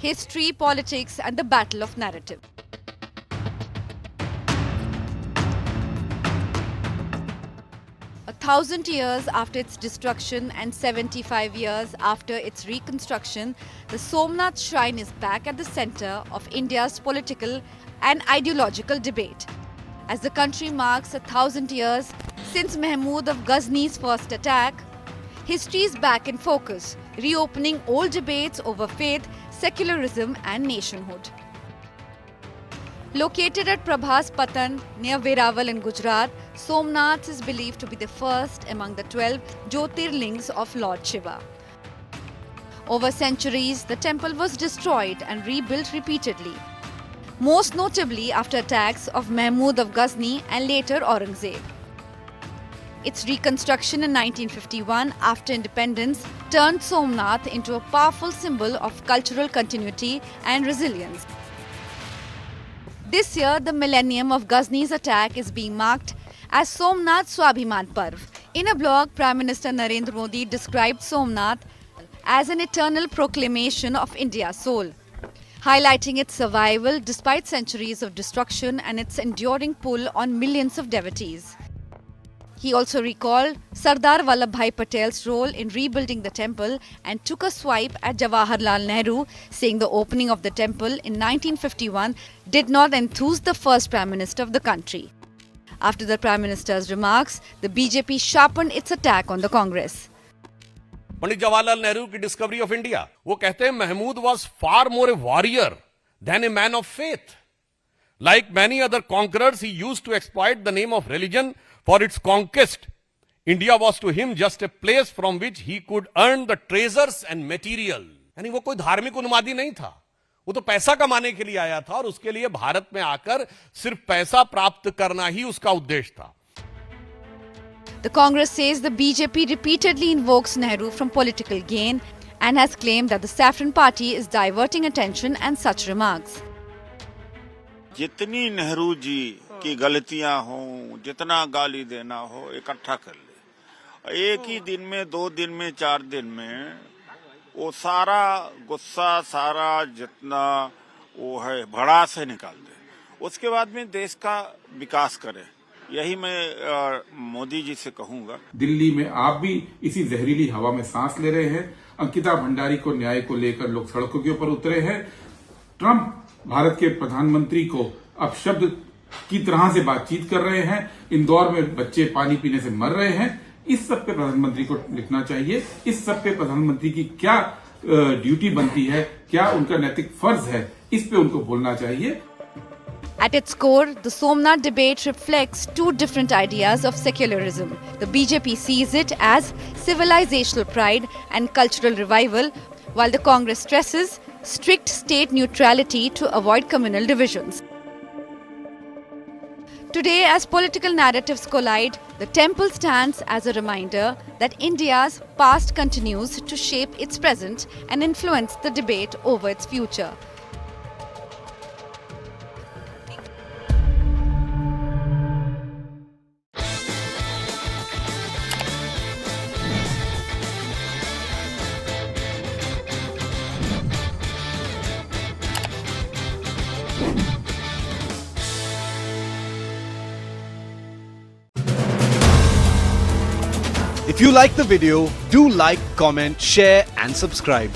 history, politics, and the battle of narrative. A 1,000 years after its destruction and 75 years after its reconstruction, the Somnath Shrine is back at the center of India's political and ideological debate. As the country marks 1,000 years since Mahmud of Ghazni's first attack, history is back in focus, reopening old debates over faith, secularism, and nationhood. Located at Prabhas Patan near Veraval in Gujarat, Somnath is believed to be the first among the 12 Jyotirlings of Lord Shiva. Over centuries, the temple was destroyed and rebuilt repeatedly, most notably after attacks of Mahmud of Ghazni and later Aurangzeb. Its reconstruction in 1951 after independence turned Somnath into a powerful symbol of cultural continuity and resilience. This year, the millennium of Ghazni's attack is being marked as Somnath Swabhiman Parv. In a blog, Prime Minister Narendra Modi described Somnath as an eternal proclamation of India's soul, highlighting its survival despite centuries of destruction and its enduring pull on millions of devotees. He also recalled Sardar Vallabhbhai Patel's role in rebuilding the temple and took a swipe at Jawaharlal Nehru, saying the opening of the temple in 1951 did not enthuse the first Prime Minister of the country. After the Prime Minister's remarks, the BJP sharpened its attack on the Congress. Pandit Jawaharlal Nehru की discovery of India, वो कहते हैं Mahmud was far more a warrior than a man of faith. Like many other conquerors, he used to exploit the name of religion for its conquest. India was to him just a place from which he could earn the treasures and material. यानी वो कोई धार्मिक उन्मादी नहीं था, वो तो पैसा कमाने के लिए आया था और उसके लिए भारत में आकर सिर्फ पैसा प्राप्त करना ही उसका उद्देश्य था. The Congress says the BJP repeatedly invokes Nehru from political gain and has claimed that the Saffron Party is diverting attention and such remarks. जितनी नेहरू जी की गलतियां हों, जितना गाली देना हो, इकट्ठा कर ले. एक ही दिन में, 2 दिन में, 4 दिन में वो सारा गुस्सा, सारा जितना वो है भड़ास है निकाल दे. उसके बाद में देश का विकास करे. यही मैं मोदी जी से कहूंगा. दिल्ली में आप भी इसी जहरीली हवा में सांस ले रहे हैं. अंकिता भंडारी को न्याय को लेकर लोग सड़कों के ऊपर उतरे हैं. ट्रंप भारत के प्रधानमंत्री को अपशब्द की तरह से बातचीत कर रहे हैं. इंदौर में बच्चे पानी पीने से मर रहे हैं. इस सब पे प्रधानमंत्री को लिखना चाहिए. इस सब पे प्रधानमंत्री की क्या ड्यूटी बनती है, क्या उनका नैतिक फर्ज है, इस पे उनको बोलना चाहिए. At its core, the Somnath debate reflects two different ideas of secularism. The BJP sees it as civilizational pride and cultural revival, while the Congress stresses strict state neutrality to avoid communal divisions. Today, as political narratives collide, the temple stands as a reminder that India's past continues to shape its present and influence the debate over its future. If you like the video, do like, comment, share and subscribe.